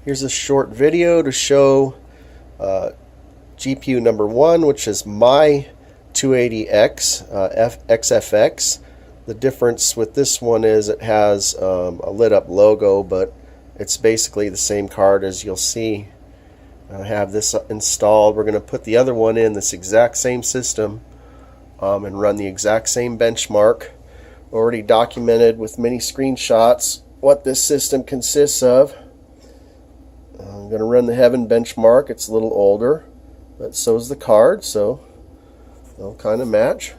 Here's a short video to show GPU number 1, which is my 280X XFX. The difference with this one is it has a lit up logo, but it's basically the same card. As you'll see, I have this installed. We're going to put the other one in this exact same system and run the exact same benchmark. Already documented with many screenshots what this system consists of. I'm going to run the Heaven benchmark. It's a little older, but so is the card, so they'll kind of match.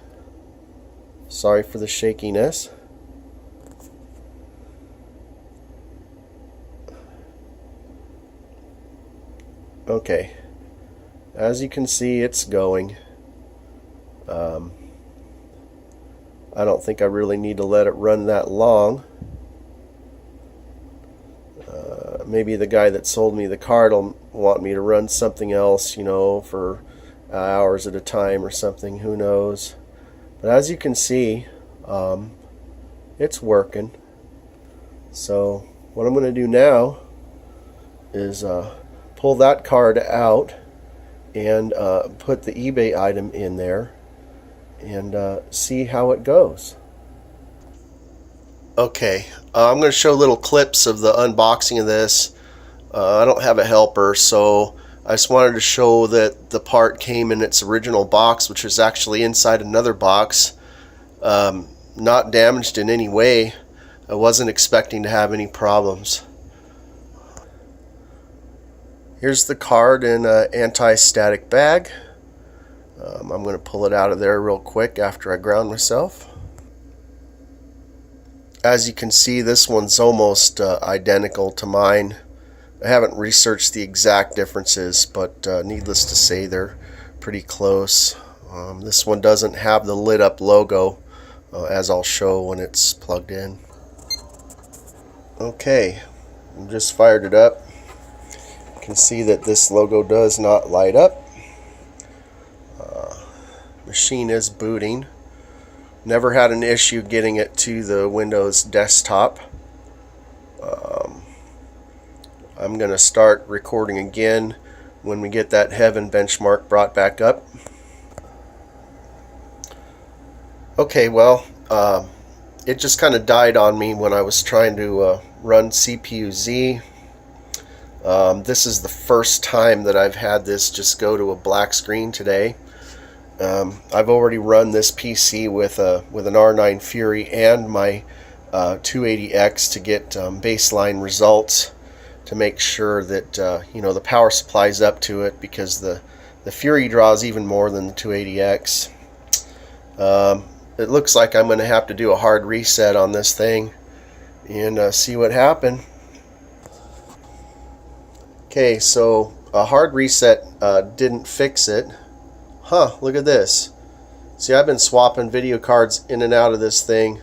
Sorry for the shakiness. Okay, as you can see, it's going. I don't think I really need to let it run that long. Maybe the guy that sold me the card will want me to run something else, you know, for hours at a time or something. Who knows? But as you can see, it's working. So what I'm going to do now is pull that card out and put the eBay item in there and see how it goes. Okay, I'm going to show little clips of the unboxing of this. I don't have a helper, so I just wanted to show that the part came in its original box, which is actually inside another box, not damaged in any way. I wasn't expecting to have any problems. Here's the card in an anti-static bag. I'm going to pull it out of there real quick after I ground myself. As you can see, this one's almost identical to mine. I haven't researched the exact differences, but needless to say, they're pretty close. This one doesn't have the lit up logo, as I'll show when it's plugged in. Okay, I just fired it up. You can see that this logo does not light up. Machine is booting. Never had an issue getting it to the Windows desktop. I'm going to start recording again when we get that Heaven benchmark brought back up. Okay, well, it just kind of died on me when I was trying to run CPU-Z. This is the first time that I've had this just go to a black screen today. I've already run this PC with an R9 Fury and my 280X to get baseline results, to make sure that you know, the power supply's up to it, because the Fury draws even more than the 280X. It looks like I'm going to have to do a hard reset on this thing and see what happened. Okay, so a hard reset didn't fix it. Huh, look at this. See, I've been swapping video cards in and out of this thing.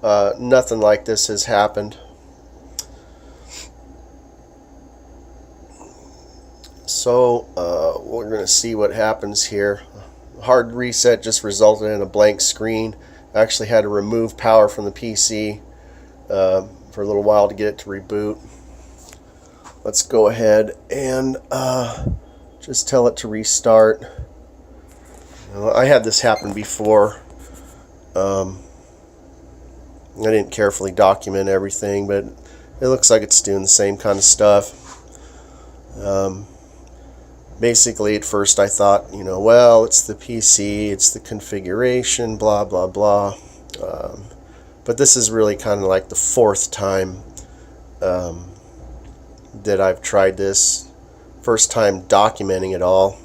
Nothing like this has happened. So we're going to see what happens here. Hard reset just resulted in a blank screen. I actually had to remove power from the PC for a little while to get it to reboot. Let's go ahead and just tell it to restart. I had this happen before. I didn't carefully document everything, but it looks like it's doing the same kind of stuff. Basically, at first I thought, you know, well, it's the PC, it's the configuration, blah, blah, blah. But this is really kind of like the fourth time that I've tried this. First time documenting it all.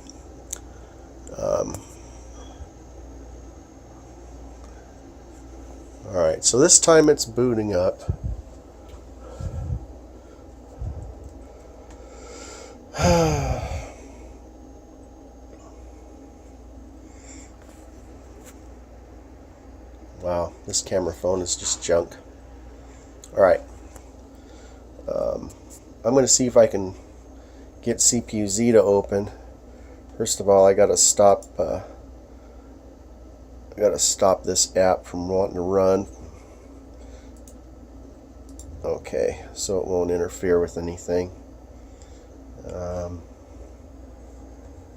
Alright, so this time it's booting up. Wow, this camera phone is just junk. Alright. I'm going to see if I can get CPU-Z to open. First of all, I gotta stop this app from wanting to run. Okay, so it won't interfere with anything.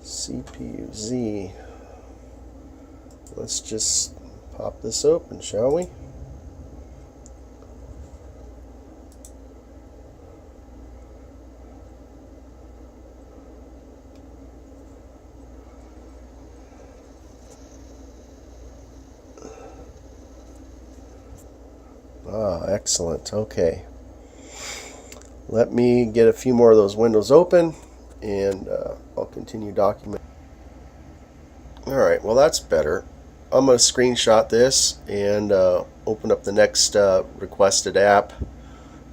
CPU-Z. Let's just pop this open, shall we? Ah, excellent. Okay. Let me get a few more of those windows open, and I'll continue documenting. Alright, well that's better. I'm going to screenshot this and open up the next requested app.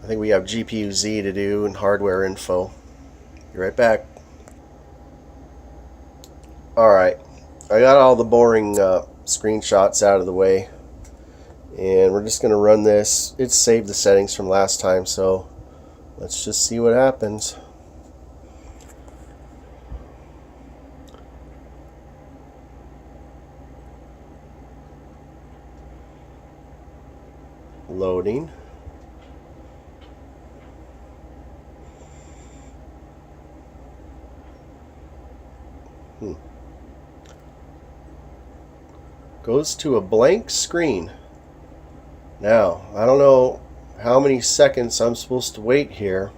I think we have GPU-Z to do and hardware info. Be right back. Alright, I got all the boring screenshots out of the way, and we're just going to run this. It's saved the settings from last time, so let's just see what happens. Loading. Goes to a blank screen. Now, I don't know how many seconds I'm supposed to wait here,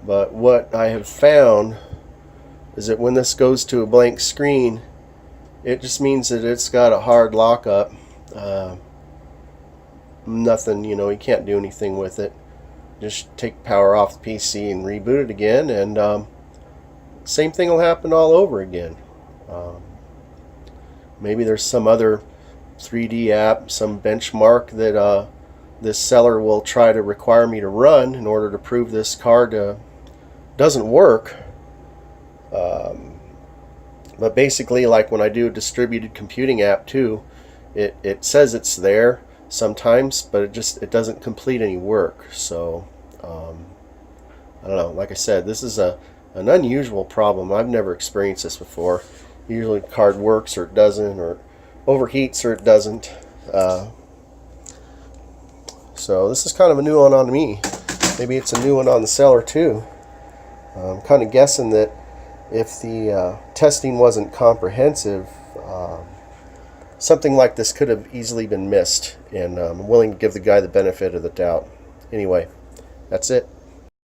but what I have found is that when this goes to a blank screen, it just means that it's got a hard lockup. Nothing, you can't do anything with it. Just take power off the PC and reboot it again, and same thing will happen all over again. Maybe there's some other 3D app, some benchmark that this seller will try to require me to run in order to prove this card doesn't work. But basically, like when I do a distributed computing app too, it says it's there sometimes, but it doesn't complete any work. So I don't know. Like I said, this is an unusual problem. I've never experienced this before. Usually the card works or it doesn't, or overheats or it doesn't. So this is kind of a new one on me. Maybe it's a new one on the seller too. I'm kind of guessing that if the testing wasn't comprehensive, something like this could have easily been missed, and I'm willing to give the guy the benefit of the doubt. Anyway, that's it.